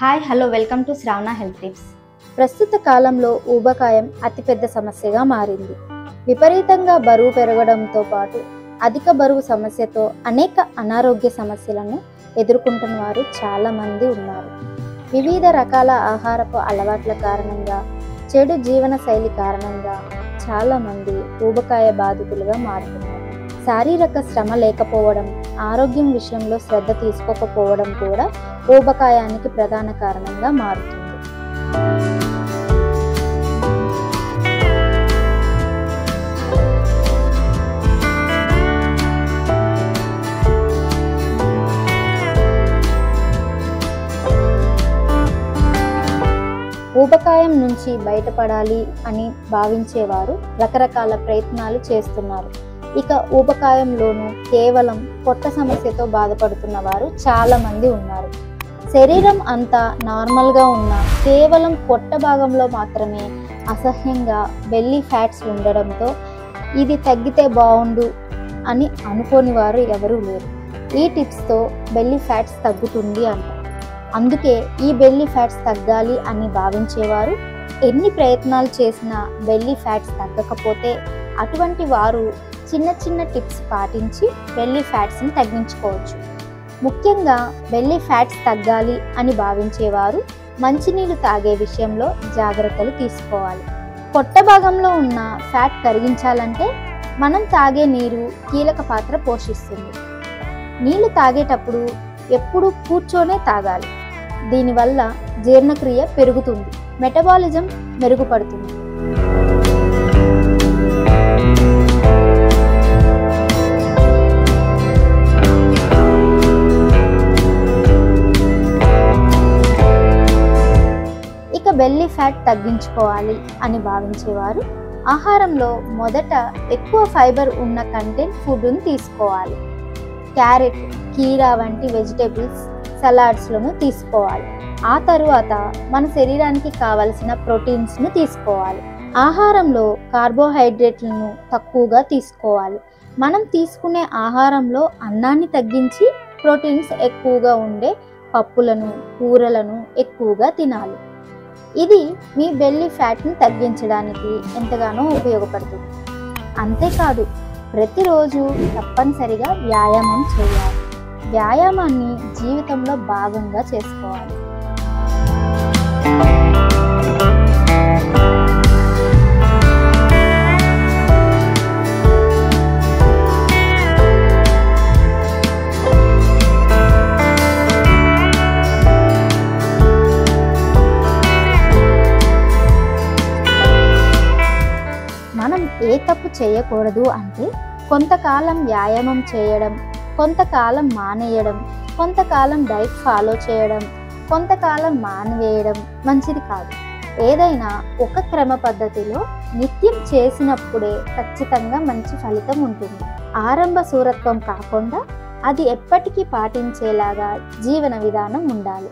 Hi hello welcome to Shravana health tips. ప్రస్తుత కాలంలో ఊబకాయం అతిపెద్ద సమస్యగా మారింది. విపరీతంగా బరువు పెరగడంతో పాటు అధిక బరువు సమస్యతో అనేక అనారోగ్య సమస్యలను ఎదుర్కొంటున్న వారు చాలామంది ఉన్నారు. వివిధ రకాల ఆహారపు అలవాట్ల కారణంగా, చెడు జీవన శైలి కారణంగా చాలామంది ఊబకాయ బాధితులుగా మారుతున్నారు. శారీరక శ్రమ లేకపోవడం, ఆరోగ్యం విషయంలో శ్రద్ధ తీసుకోకపోవడం కూడా ఊబకాయానికి ప్రధాన కారణంగా మారుతుంది. ఊబకాయం నుంచి బయటపడాలి అని భావించేవారు రకరకాల ప్రయత్నాలు చేస్తున్నారు. ఇక ఊబకాయంలోనూ కేవలం పొట్ట సమస్యతో బాధపడుతున్న వారు చాలామంది ఉన్నారు. శరీరం అంతా నార్మల్గా ఉన్న కేవలం పొట్ట భాగంలో మాత్రమే అసహ్యంగా బెల్లీ ఫ్యాట్స్ ఉండడంతో ఇది తగ్గితే బాగుండు అని అనుకోని వారు ఎవరూ లేరు. ఈ టిప్స్తో బెల్లీ ఫ్యాట్స్ తగ్గుతుంది అంటారు. అందుకే ఈ బెల్లీ ఫ్యాట్స్ తగ్గాలి అని భావించేవారు ఎన్ని ప్రయత్నాలు చేసినా బెల్లీ ఫ్యాట్స్ తగ్గకపోతే అటువంటి వారు చిన్న చిన్న టిప్స్ పాటించి బెల్లీ ఫ్యాట్స్ని తగ్గించుకోవచ్చు. ముఖ్యంగా బెల్లీ ఫ్యాట్స్ తగ్గాలి అని భావించేవారు మంచినీళ్ళు తాగే విషయంలో జాగ్రత్తలు తీసుకోవాలి. పొట్ట భాగంలో ఉన్న ఫ్యాట్ కరిగించాలంటే మనం తాగే నీరు కీలక పాత్ర పోషిస్తుంది. నీళ్లు తాగేటప్పుడు ఎప్పుడూ కూర్చొనే తాగాలి. దీనివల్ల జీర్ణక్రియ పెరుగుతుంది, మెటబాలిజం మెరుగుపడుతుంది. ఇక బెల్లీ ఫ్యాట్ తగ్గించుకోవాలి అని భావించేవారు ఆహారంలో మొదట ఎక్కువ ఫైబర్ ఉన్న కంటెంట్ ఫుడ్ను తీసుకోవాలి. క్యారెట్, కీరా వంటి వెజిటేబుల్స్, సలాడ్స్లను తీసుకోవాలి. ఆ తరువాత మన శరీరానికి కావలసిన ప్రోటీన్స్ను తీసుకోవాలి. ఆహారంలో కార్బోహైడ్రేట్లను తక్కువగా తీసుకోవాలి. మనం తీసుకునే ఆహారంలో అన్నాన్ని తగ్గించి ప్రోటీన్స్ ఎక్కువగా ఉండే పప్పులను, కూరలను ఎక్కువగా తినాలి. ఇది మీ బెల్లీ ఫ్యాట్ని తగ్గించడానికి ఎంతగానో ఉపయోగపడుతుంది. అంతేకాదు, ప్రతిరోజు తప్పనిసరిగా వ్యాయామం చేయాలి. వ్యాయామాన్ని జీవితంలో భాగంగా చేసుకోవాలి. మనం ఏ తప్పు చేయకూడదు అంటే కొంతకాలం వ్యాయామం చేయడం, కొంతకాలం మానేయడం, కొంతకాలం డైట్ ఫాలో చేయడం, కొంతకాలం మానివేయడం మంచిది కాదు. ఏదైనా ఒక క్రమ పద్ధతిలో నిత్యం చేసినప్పుడే ఖచ్చితంగా మంచి ఫలితం ఉంటుంది. ఆరంభ శూరత్వం కాకుండా అది ఎప్పటికీ పాటించేలాగా జీవన విధానం ఉండాలి.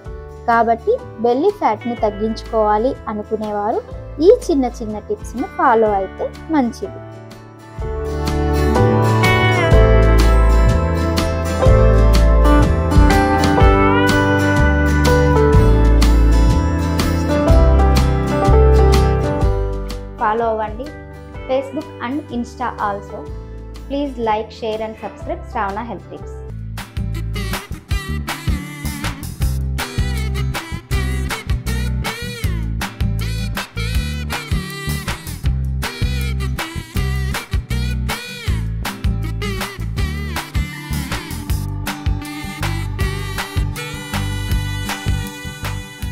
కాబట్టి బెల్లీ ఫ్యాట్ని తగ్గించుకోవాలి అనుకునేవారు ఈ చిన్న చిన్న టిప్స్ని ఫాలో అయితే మంచిది. ఫాలో అవ్వండి. Facebook and Insta also. Please like, share and subscribe Shravana health tips.